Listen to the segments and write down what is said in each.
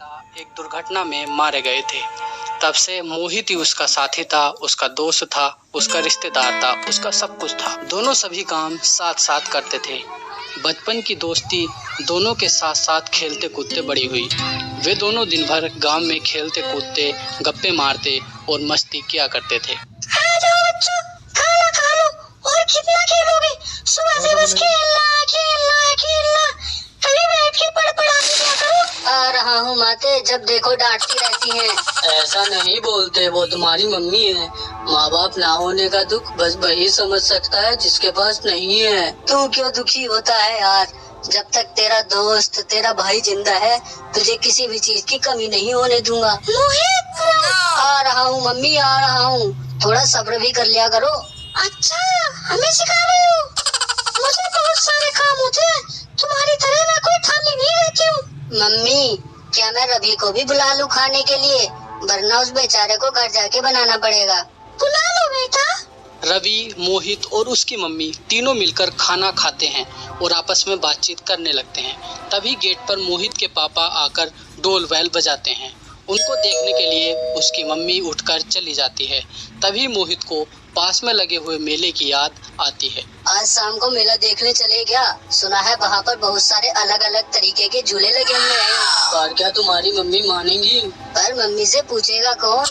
पिता एक दुर्घटना में मारे गए थे। तब से मोहित ही उसका साथी था, उसका दोस्त था, उसका रिश्तेदार था, उसका सब कुछ था। दोनों सभी काम साथ साथ करते थे। बचपन की दोस्ती दोनों के साथ साथ खेलते कूदते बड़ी हुई। वे दोनों दिन भर गांव में खेलते कूदते, गप्पे मारते और मस्ती किया करते थे। आ जाओ बच्चों, खाना खा लो। और कितना खेलोगे? सुबह से बस खेलना खेलना खेलना। कभी बैठ के पढ़ाने क्या करो। आ रहा हूँ माते, जब देखो डांटती रहती हैं। ऐसा नहीं बोलते, वो तुम्हारी मम्मी है। माँ बाप ना होने का दुख बस वही समझ सकता है जिसके पास नहीं है। तू क्यों दुखी होता है यार? जब तक तेरा दोस्त, तेरा भाई जिंदा है, तुझे किसी भी चीज की कमी नहीं होने दूंगा। मोहित, आ रहा हूँ मम्मी, आ रहा हूँ। थोड़ा सब्र भी कर लिया करो। अच्छा, हमें सिखा रहे हो? मुझे बहुत सारे काम होते हैं, तुम्हारी तरह मैं कोई खाली नहीं रहती हूँ। मम्मी, क्या मैं रवि को भी बुला लूं खाने के लिए? वरना उस बेचारे को घर जाके बनाना पड़ेगा। बुला लो बेटा। रवि, मोहित और उसकी मम्मी तीनों मिलकर खाना खाते हैं और आपस में बातचीत करने लगते हैं। तभी गेट पर मोहित के पापा आकर डोल वैल बजाते हैं। उनको देखने के लिए उसकी मम्मी उठकर चली जाती है। तभी मोहित को पास में लगे हुए मेले की याद आती है। आज शाम को मेला देखने चले क्या? सुना है वहाँ पर बहुत सारे अलग अलग तरीके के झूले लगे हुए हैं। पर क्या तुम्हारी मम्मी मानेंगी? पर मम्मी से पूछेगा कौन?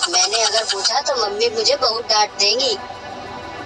मैंने अगर पूछा तो मम्मी मुझे बहुत डांट देंगी।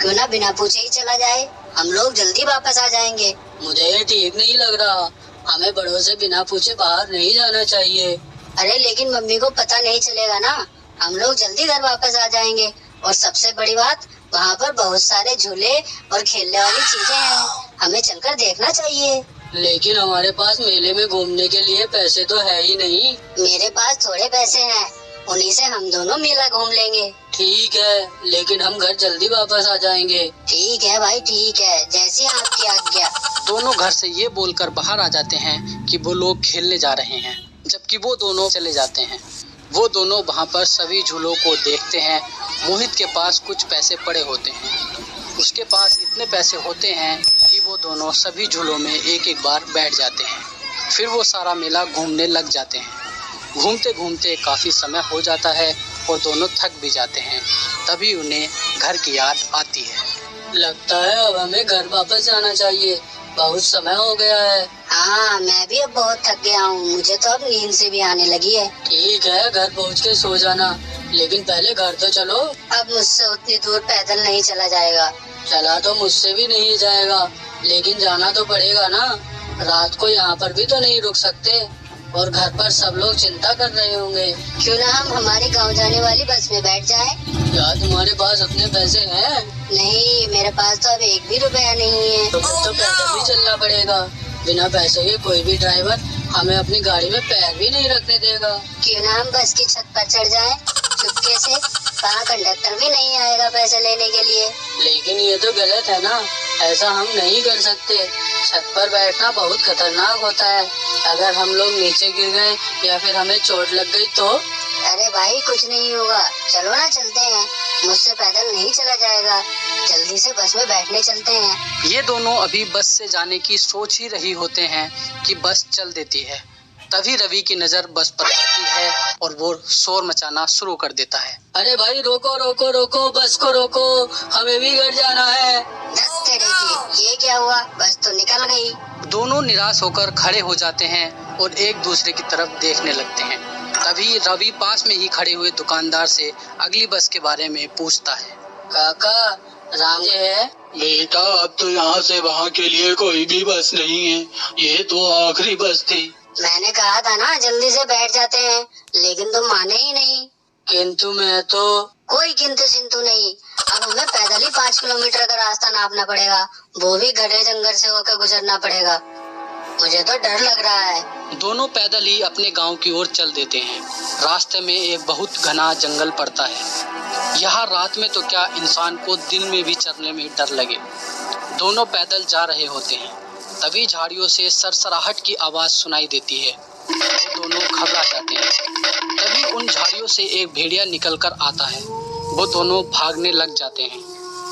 क्यों ना बिना पूछे ही चला जाए, हम लोग जल्दी वापस आ जाएंगे। मुझे ये ठीक नहीं लग रहा। हमें बड़ों से बिना पूछे बाहर नहीं जाना चाहिए। अरे लेकिन मम्मी को पता नहीं चलेगा ना। हम लोग जल्दी घर वापस आ जाएंगे। और सबसे बड़ी बात, वहाँ पर बहुत सारे झूले और खेलने वाली चीजें हैं। हमें चलकर देखना चाहिए। लेकिन हमारे पास मेले में घूमने के लिए पैसे तो है ही नहीं। मेरे पास थोड़े पैसे हैं, उन्हीं से हम दोनों मेला घूम लेंगे। ठीक है, लेकिन हम घर जल्दी वापस आ जाएंगे। ठीक है भाई, ठीक है, जैसी आपकी आज्ञा। दोनों घर से ये बोलकर बाहर आ जाते हैं कि वो लोग खेलने जा रहे हैं, जबकि वो दोनों चले जाते हैं। वो दोनों वहाँ पर सभी झूलों को देखते हैं। मोहित के पास कुछ पैसे पड़े होते हैं। उसके पास इतने पैसे होते हैं कि वो दोनों सभी झूलों में एक एक बार बैठ जाते हैं। फिर वो सारा मेला घूमने लग जाते हैं। घूमते घूमते काफ़ी समय हो जाता है और दोनों थक भी जाते हैं। तभी उन्हें घर की याद आती है। लगता है अब हमें घर वापस जाना चाहिए, बहुत समय हो गया है। हाँ, मैं भी अब बहुत थक गया हूँ। मुझे तो अब नींद से भी आने लगी है। ठीक है, घर पहुँच के सो जाना, लेकिन पहले घर तो चलो। अब मुझसे उतनी दूर पैदल नहीं चला जाएगा। चला तो मुझसे भी नहीं जाएगा, लेकिन जाना तो पड़ेगा ना। रात को यहाँ पर भी तो नहीं रुक सकते, और घर पर सब लोग चिंता कर रहे होंगे। क्यों ना हम हमारे गांव जाने वाली बस में बैठ जाएं? क्या तुम्हारे पास उतने पैसे हैं? नहीं, मेरे पास तो अब एक भी रुपया नहीं है। तो फिर तो पैदल भी चलना पड़ेगा। बिना पैसे के कोई भी ड्राइवर हमें अपनी गाड़ी में पैर भी नहीं रखने देगा। क्यों ना हम बस की छत पर चढ़ जाएं चुपके से? वहाँ कंडक्टर भी नहीं आएगा पैसे लेने के लिए। लेकिन ये तो गलत है ना, ऐसा हम नहीं कर सकते। छत पर बैठना बहुत खतरनाक होता है। अगर हम लोग नीचे गिर गए या फिर हमें चोट लग गई तो? अरे भाई, कुछ नहीं होगा, चलो ना चलते हैं। मुझसे पैदल नहीं चला जाएगा। जल्दी से बस में बैठने चलते हैं। ये दोनों अभी बस से जाने की सोच ही रही होते हैं कि बस चल देती है। तभी रवि की नज़र बस पर पड़ती है और वो शोर मचाना शुरू कर देता है। अरे भाई, रोको रोको रोको, बस को रोको, हमें भी घर जाना है। धत तेरे की, ये क्या हुआ? बस तो निकल गई। दोनों निराश होकर खड़े हो जाते हैं और एक दूसरे की तरफ देखने लगते हैं। तभी रवि पास में ही खड़े हुए दुकानदार से अगली बस के बारे में पूछता है। काका, राम जी है? बेटा, अब तो यहाँ से वहाँ के लिए कोई भी बस नहीं है। ये तो आखिरी बस थी। मैंने कहा था ना जल्दी से बैठ जाते हैं, लेकिन तुम माने ही नहीं। किंतु मैं तो... कोई किंतु सिंतु नहीं। अब हमें पैदल ही 5 किलोमीटर का रास्ता नापना पड़ेगा, वो भी घने जंगल से होकर गुजरना पड़ेगा। मुझे तो डर लग रहा है। दोनों पैदल ही अपने गांव की ओर चल देते हैं। रास्ते में एक बहुत घना जंगल पड़ता है। यहाँ रात में तो क्या, इंसान को दिन में भी चलने में डर लगे। दोनों पैदल जा रहे होते हैं। तभी झाड़ियों से सरसराहट की आवाज़ सुनाई देती है। वो दोनों घबरा जाते हैं। तभी उन झाड़ियों से एक भेड़िया निकलकर आता है। वो दोनों भागने लग जाते हैं,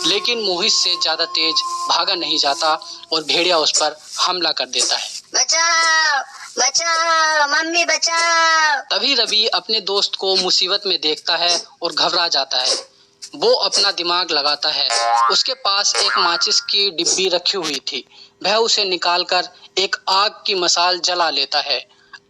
लेकिन मोहित से ज़्यादा तेज भागा नहीं जाता और भेड़िया उस पर हमला कर देता है। बचाओ बचाओ मम्मी बचाओ। तभी रवि अपने दोस्त को मुसीबत में देखता है और घबरा जाता है। वो अपना दिमाग लगाता है। उसके पास एक माचिस की डिब्बी रखी हुई थी। वह उसे निकालकर एक आग की मसाल जला लेता है।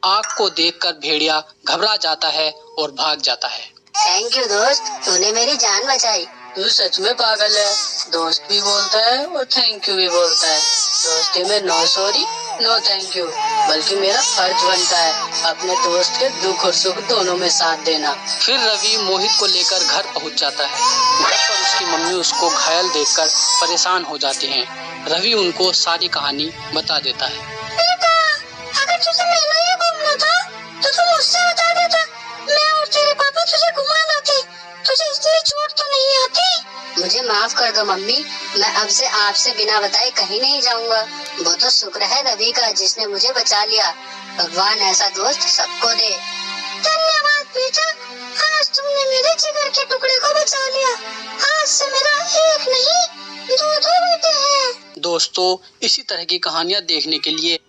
आग को देखकर भेड़िया घबरा जाता है और भाग जाता है। थैंक यू दोस्त, तूने मेरी जान बचाई। तू सच में पागल है। दोस्त भी बोलता है और थैंक यू भी बोलता है। दोस्ती में no sorry no thank you, बल्कि मेरा फर्ज बनता है अपने दोस्त के दुख और सुख दोनों में साथ देना। फिर रवि मोहित को लेकर घर पहुंच जाता है। घर पर उसकी मम्मी उसको घायल देखकर परेशान हो जाती हैं। रवि उनको सारी कहानी बता देता है। बेटा, अगर तुझे मेला ही घूमना था तो तू मुझसे बता देता। मैं और तेरे पापा तुझे घुमा लाते। तुझे इतनी चोट तो नहीं आती? मुझे माफ कर दो मम्मी, मैं अब से आपसे बिना बताए कहीं नहीं जाऊंगा। वो तो शुक्र है रवि का जिसने मुझे बचा लिया। भगवान ऐसा दोस्त सबको दे। धन्यवाद बेटा, आज तुमने मेरे जिगर के टुकड़े को बचा लिया। आज से मेरा एक नहीं 2 बेटे हैं। दोस्तों, इसी तरह की कहानियाँ देखने के लिए